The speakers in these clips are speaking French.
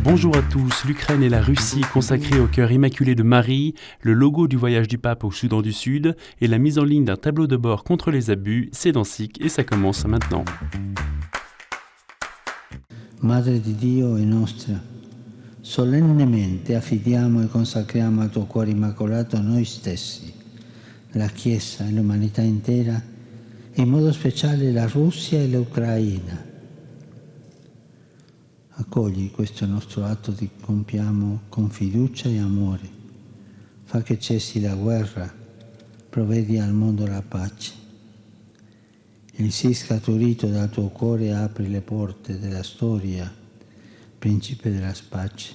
Bonjour à tous, l'Ukraine et la Russie consacrée au cœur immaculé de Marie, le logo du voyage du pape au Soudan du Sud et la mise en ligne d'un tableau de bord contre les abus, c'est dans SIC et ça commence maintenant. Madre di Dio e nostra, solennemente affidiamo e consacriamo al tuo cuore immacolato noi stessi, la Chiesa e l'umanità intera, in modo speciale la Russia e l'Ucraina. Accogli questo nostro atto che compiamo con fiducia e amore. Fa che cessi la guerra, provvedi al mondo la pace. Il sì scaturito dal tuo cuore apri le porte della storia, principe della pace.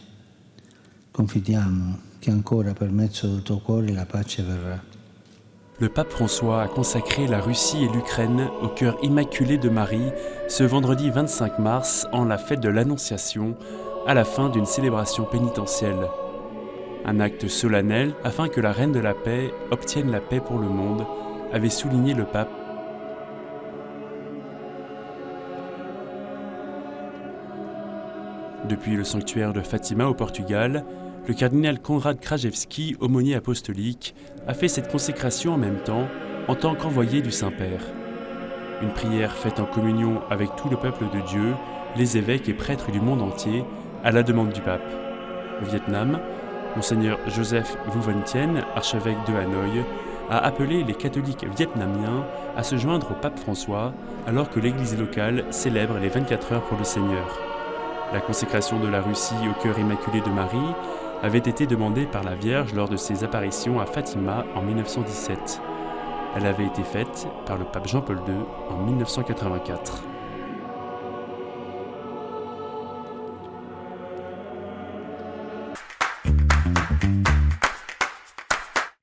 Confidiamo che ancora per mezzo del tuo cuore la pace verrà. Le pape François a consacré la Russie et l'Ukraine au cœur immaculé de Marie ce vendredi 25 mars en la fête de l'Annonciation, à la fin d'une célébration pénitentielle. Un acte solennel afin que la Reine de la Paix obtienne la paix pour le monde, avait souligné le pape. Depuis le sanctuaire de Fatima au Portugal, le cardinal Konrad Krajewski, aumônier apostolique, a fait cette consécration en même temps en tant qu'envoyé du Saint-Père. Une prière faite en communion avec tout le peuple de Dieu, les évêques et prêtres du monde entier, à la demande du pape. Au Vietnam, Monseigneur Joseph Vu Van Thien, archevêque de Hanoï, a appelé les catholiques vietnamiens à se joindre au pape François alors que l'église locale célèbre les 24 heures pour le Seigneur. La consécration de la Russie au cœur immaculé de Marie avait été demandée par la Vierge lors de ses apparitions à Fatima en 1917. Elle avait été faite par le pape Jean-Paul II en 1984.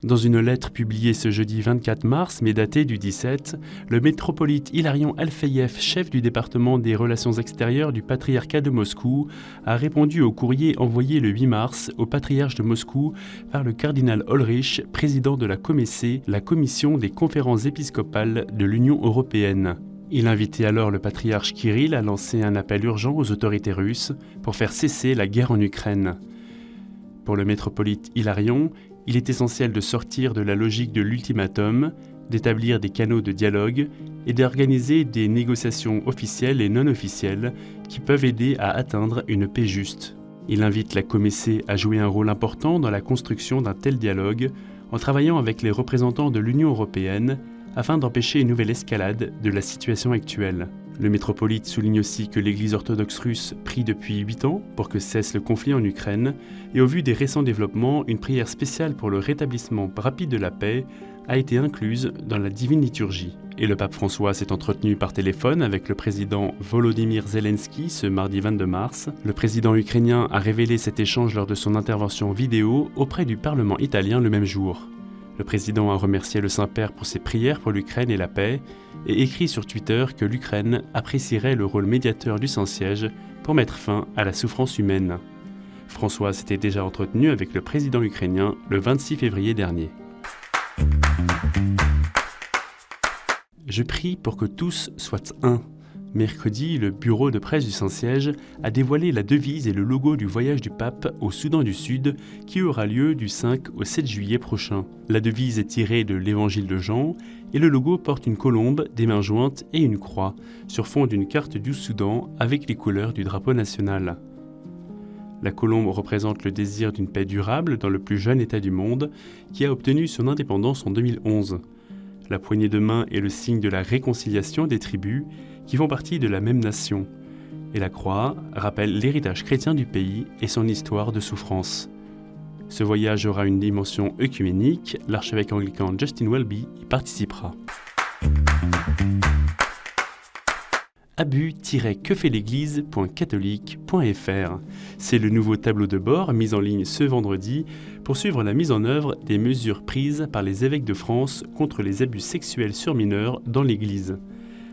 Dans une lettre publiée ce jeudi 24 mars, mais datée du 17, le métropolite Hilarion Alfeïev, chef du département des relations extérieures du patriarcat de Moscou, a répondu au courrier envoyé le 8 mars au patriarche de Moscou par le cardinal Ulrich, président de la COMECE, la commission des conférences épiscopales de l'Union européenne. Il invitait alors le patriarche Kirill à lancer un appel urgent aux autorités russes pour faire cesser la guerre en Ukraine. Pour le métropolite Hilarion, il est essentiel de sortir de la logique de l'ultimatum, d'établir des canaux de dialogue et d'organiser des négociations officielles et non officielles qui peuvent aider à atteindre une paix juste. Il invite la COMECE à jouer un rôle important dans la construction d'un tel dialogue en travaillant avec les représentants de l'Union européenne afin d'empêcher une nouvelle escalade de la situation actuelle. Le métropolite souligne aussi que l'Église orthodoxe russe prie depuis 8 ans pour que cesse le conflit en Ukraine et au vu des récents développements, une prière spéciale pour le rétablissement rapide de la paix a été incluse dans la divine liturgie. Et le pape François s'est entretenu par téléphone avec le président Volodymyr Zelensky ce mardi 22 mars. Le président ukrainien a révélé cet échange lors de son intervention vidéo auprès du Parlement italien le même jour. Le président a remercié le Saint-Père pour ses prières pour l'Ukraine et la paix et écrit sur Twitter que l'Ukraine apprécierait le rôle médiateur du Saint-Siège pour mettre fin à la souffrance humaine. François s'était déjà entretenu avec le président ukrainien le 26 février dernier. Je prie pour que tous soient un. Mercredi, le bureau de presse du Saint-Siège a dévoilé la devise et le logo du voyage du pape au Soudan du Sud qui aura lieu du 5 au 7 juillet prochain. La devise est tirée de l'Évangile de Jean et le logo porte une colombe, des mains jointes et une croix sur fond d'une carte du Soudan avec les couleurs du drapeau national. La colombe représente le désir d'une paix durable dans le plus jeune État du monde qui a obtenu son indépendance en 2011. La poignée de main est le signe de la réconciliation des tribus qui font partie de la même nation. Et la croix rappelle l'héritage chrétien du pays et son histoire de souffrance. Ce voyage aura une dimension œcuménique, l'archevêque anglican Justin Welby y participera. abus-quefaitléglise.catholique.fr. C'est le nouveau tableau de bord mis en ligne ce vendredi pour suivre la mise en œuvre des mesures prises par les évêques de France contre les abus sexuels sur mineurs dans l'Église.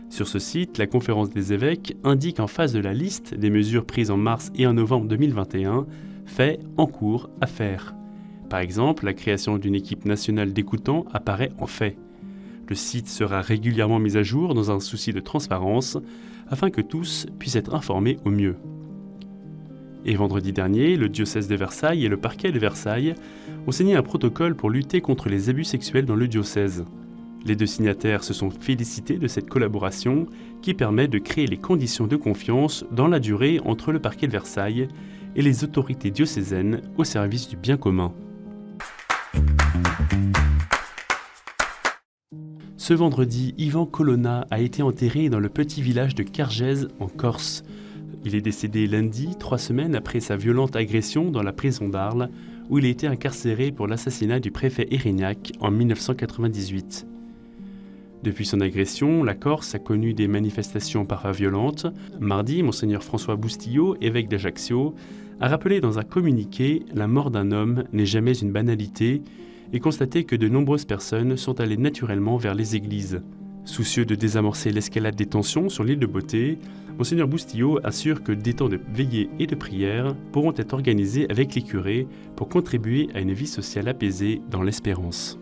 Sur ce site, la Conférence des évêques indique en face de la liste des mesures prises en mars et en novembre 2021, faits en cours à faire. Par exemple, la création d'une équipe nationale d'écoutants apparaît en fait. Le site sera régulièrement mis à jour dans un souci de transparence afin que tous puissent être informés au mieux. Et vendredi dernier, le diocèse de Versailles et le parquet de Versailles ont signé un protocole pour lutter contre les abus sexuels dans le diocèse. Les deux signataires se sont félicités de cette collaboration qui permet de créer les conditions de confiance dans la durée entre le parquet de Versailles et les autorités diocésaines au service du bien commun. Ce vendredi, Ivan Colonna a été enterré dans le petit village de Cargèse en Corse. Il est décédé lundi, 3 semaines après sa violente agression dans la prison d'Arles, où il a été incarcéré pour l'assassinat du préfet Érignac en 1998. Depuis son agression, la Corse a connu des manifestations parfois violentes. Mardi, Monseigneur François Boustillot, évêque d'Ajaccio, a rappelé dans un communiqué « La mort d'un homme n'est jamais une banalité » et constaté que de nombreuses personnes sont allées naturellement vers les églises. Soucieux de désamorcer l'escalade des tensions sur l'île de Beauté, Monseigneur Boustillot assure que des temps de veillée et de prière pourront être organisés avec les curés pour contribuer à une vie sociale apaisée dans l'espérance.